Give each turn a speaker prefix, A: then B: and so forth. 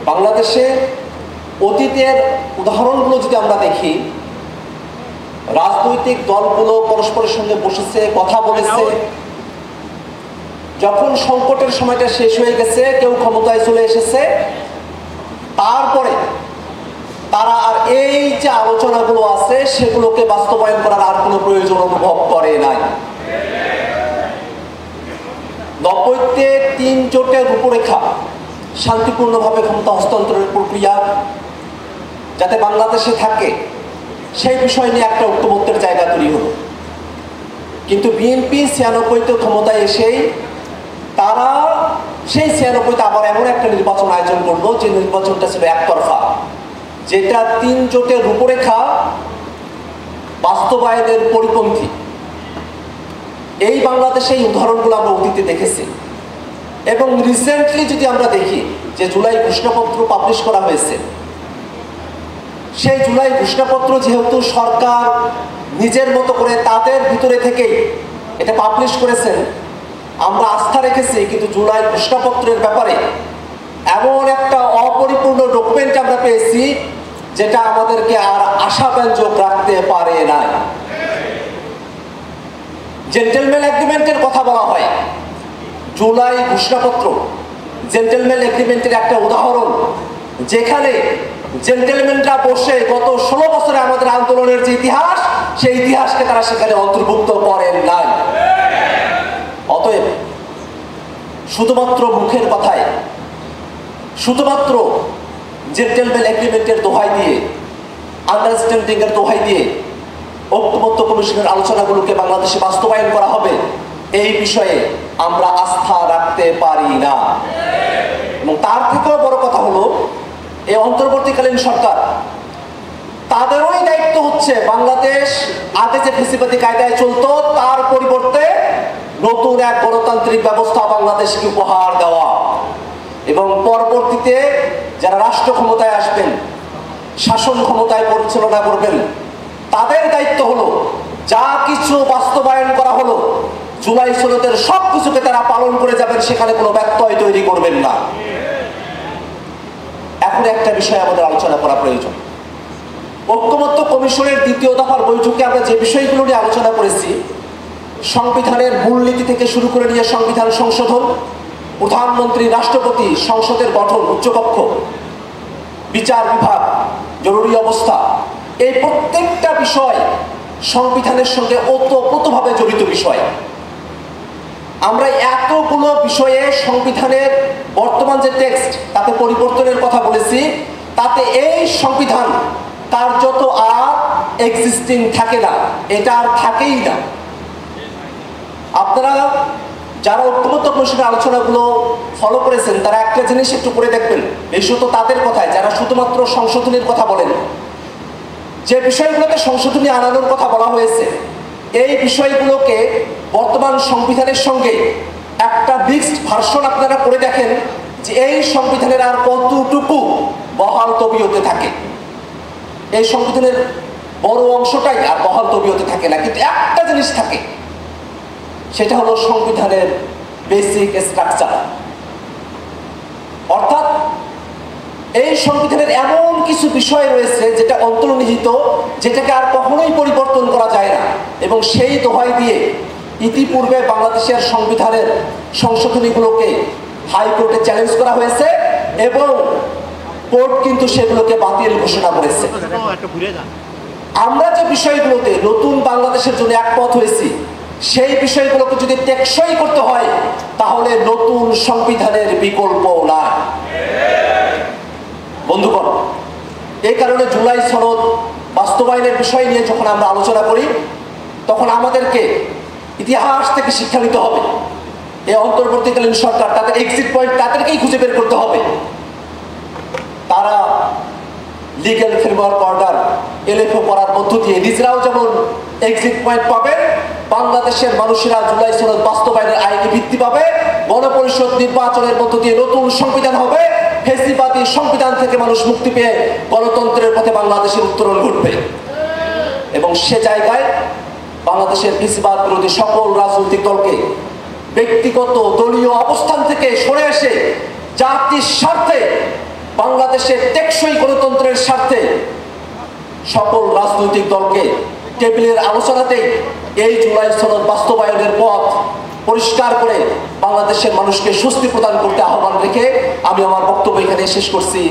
A: বাংলাদেশে অতীতের উদাহরণগুলো যদি আমরা দেখি, রাজনৈতিক দলগুলো পরস্পরের সঙ্গে বসেছে, কথা বলেছে। যখন সংকটের সময়টা শেষ হয়ে গেছে, কেউ ক্ষমতায় চলে এসেছে, তারপরে তারা আর এই যে আলোচনাগুলো আছে সেগুলোকে বাস্তবায়ন করার আর কোনো প্রয়োজন অনুভব করে নাই। 90-তে 3 জোটের রূপরেখা, শান্তিপূর্ণভাবে ক্ষমতা হস্তান্তরের প্রক্রিয়া যাতে বাংলাদেশে থাকে সেই বিষয় নিয়ে একটা ঐক্যমত্যের জায়গা তৈরি হলো। কিন্তু বিএনপি 96-তে ক্ষমতায় এসেই তারা সেই 96-তে আবার এমন একটা নির্বাচন আয়োজন করলো যে নির্বাচনটা ছিল একতরফা, যেটা 3 জোটের রূপরেখা বাস্তবায়নের পরিপন্থী। এই বাংলাদেশে এই উদাহরণগুলো আমরা অতীতে দেখেছি। এবং রিসেন্টলি যদি আমরা দেখি যে জুলাই ঘোষণাপত্র পাবলিশ করা হয়েছে, সেই জুলাই ঘোষণাপত্র যেহেতু সরকার নিজের মতো করে তাদের ভিতরে থেকেই এটা পাবলিশ করেছেন, আমরা আস্থা রেখেছি। কিন্তু জুলাই ঘোষণাপত্রের ব্যাপারে এমন একটা অপরিপূর্ণ ডকুমেন্ট আমরা পেয়েছি যেটা আমাদেরকে আর আশাব্যঞ্জক রাখতে পারে নাই। জেন্টলম্যান এগ্রিমেন্টের কথা বলা হয়, জুলাই ঘোষণাপত্র জেন্টলম্যান এগ্রিমেন্টের একটা উদাহরণ, যেখানে জেন্টলম্যানরা বসে গত 16 বছরে আমাদের আন্দোলনের যে ইতিহাস, সেই ইতিহাসকে তারা সেখানে অন্তর্ভুক্ত করেন নাই। অতএব শুধুমাত্র মুখের কথায়, শুধুমাত্র জেন্টলম্যান এগ্রিমেন্টের দোহাই দিয়ে, আন্ডারস্ট্যান্ডিং এর দোহাই দিয়ে ঐক্যমত্য কমিশনের আলোচনাগুলোকে বাংলাদেশে বাস্তবায়ন করা হবে, এই বিষয়ে আমরা আস্থা রাখতে পারি না। এবং তার থেকেও বড় কথা হলো, এই অন্তর্বর্তীকালীন সরকার, তাদেরই দায়িত্ব হচ্ছে বাংলাদেশ আগে যে ফ্যাসিবাদী কায়দায় চলতো তার পরিবর্তে নতুন এক গণতান্ত্রিক ব্যবস্থা বাংলাদেশকে উপহার দেওয়া। এবং পরবর্তীতে যারা রাষ্ট্র ক্ষমতায় আসবেন, শাসন ক্ষমতায় পরিচালনা করবেন, তাদের দায়িত্ব হলো যা কিছু বাস্তবায়ন করা হলো জুলাই সনদের সব কিছুকে তারা পালন করে যাবেন, সেখানে কোনো ব্যত্যয় তৈরি করবেন না। এখন একটা বিষয় আমাদের আলোচনা করা প্রয়োজন। ঐক্যমত্য কমিশনের 2য় দফার বৈঠকে আমরা যে বিষয়গুলো নিয়ে আলোচনা করেছি, সংবিধানের মূলনীতি থেকে শুরু করে নিয়ে সংবিধান সংশোধন, প্রধানমন্ত্রী, রাষ্ট্রপতি, সংসদের গঠন, উচ্চকক্ষ, বিচার বিভাগ, জরুরি অবস্থা, এই প্রত্যেকটা বিষয় সংবিধানের সঙ্গে ওতপ্রোতভাবে জড়িত বিষয়। আমরা এতগুলো বিষয়ে সংবিধানের বর্তমান যে টেক্সট তাতে পরিবর্তনের কথা বলেছি, তাতে এই সংবিধান কার্যত আর এক্সিস্টিং থাকে না, এটা আর থাকেই না। আপনারা যারা ঐক্যমত্য কমিশনের আলোচনাগুলো ফলো করেছেন তারা একটা জিনিস একটু করে দেখবেন, বিশেষত তাদের কথায় যারা শুধুমাত্র সংশোধনীর কথা বলেন, যে বিষয়গুলোতে সংশোধনী আনানোর কথা বলা হয়েছে, এই বিষয়গুলোকে বর্তমান সংবিধানের সঙ্গে একটা মিক্সড ভার্সন আপনারা করে দেখেন যে এই সংবিধানের আর কতটুকু বহাল তবিয়তে থাকে। এই সংবিধানের বড় অংশটাই আর বহাল তবিয়তে থাকে না, কিন্তু একটা জিনিস থাকে, সেটা হলো সংবিধানের বেসিক স্ট্রাকচার। অর্থাৎ এই সংবিধানের এমন কিছু বিষয় রয়েছে যেটা অন্তর্নিহিত, যেটাকে আর কখনোই পরিবর্তন করা যায় না। এবং সেই দোহাই দিয়ে ইতিপূর্বে বাংলাদেশের সংবিধানের সংশোধনীগুলোকে হাইকোর্টে চ্যালেঞ্জ করা হয়েছে এবং কোর্ট কিন্তু সেগুলোকে বাতিল ঘোষণা করেছে। আমরা যে বিষয়গুলোতে নতুন বাংলাদেশের জন্য একমত হয়েছি, সেই বিষয়গুলোকে যদি টেকসই করতে হয় তাহলে নতুন সংবিধানের বিকল্প নাই। বন্ধুগণ, এই কারণে জুলাই সনদ বাস্তবায়নের বিষয় নিয়ে যখন আমরা আলোচনা করি, তখন আমাদেরকে ইতিহাস থেকে শিক্ষা নিতে হবে। এই অন্তর্বর্তীকালীন সরকার তাদের এক্সিট পয়েন্ট তাদেরকেই খুঁজে বের করতে হবে। তারা লিগ্যাল ফ্রেমওয়ার্ক অর্ডার এলএফও করার মধ্য দিয়ে নিজেরাও যেমন এক্সিট পয়েন্ট পাবে, বাংলাদেশের মানুষেরা জুলাই সনদ বাস্তবায়নের আইনি ভিত্তি পাবে, গণপরিষদ নির্বাচনের মধ্য দিয়ে নতুন সংবিধান হবে, ফ্যাসিবাদী সংবিধান থেকে মানুষ মুক্তি পেয়ে গণতন্ত্রের পথে বাংলাদেশের উত্তরণ ঘটবে। এবং সে জায়গায় বাংলাদেশের ফ্যাসিবাদ বিরোধী সকল রাজনৈতিক দলকে ব্যক্তিগত দলীয় অবস্থান থেকে সরে এসে জাতির স্বার্থে বাংলা বাংলাদেশের টেকসই গণতন্ত্রের স্বার্থে সকল রাজনৈতিক দলকে টেবিলের আলোচনাতেই এই জুলাই সনদ বাস্তবায়নের পথ পরিষ্কার করে বাংলাদেশের মানুষকে স্বস্তি প্রদান করতে আহ্বান রেখে আমি আমার বক্তব্য এখানে শেষ করছি।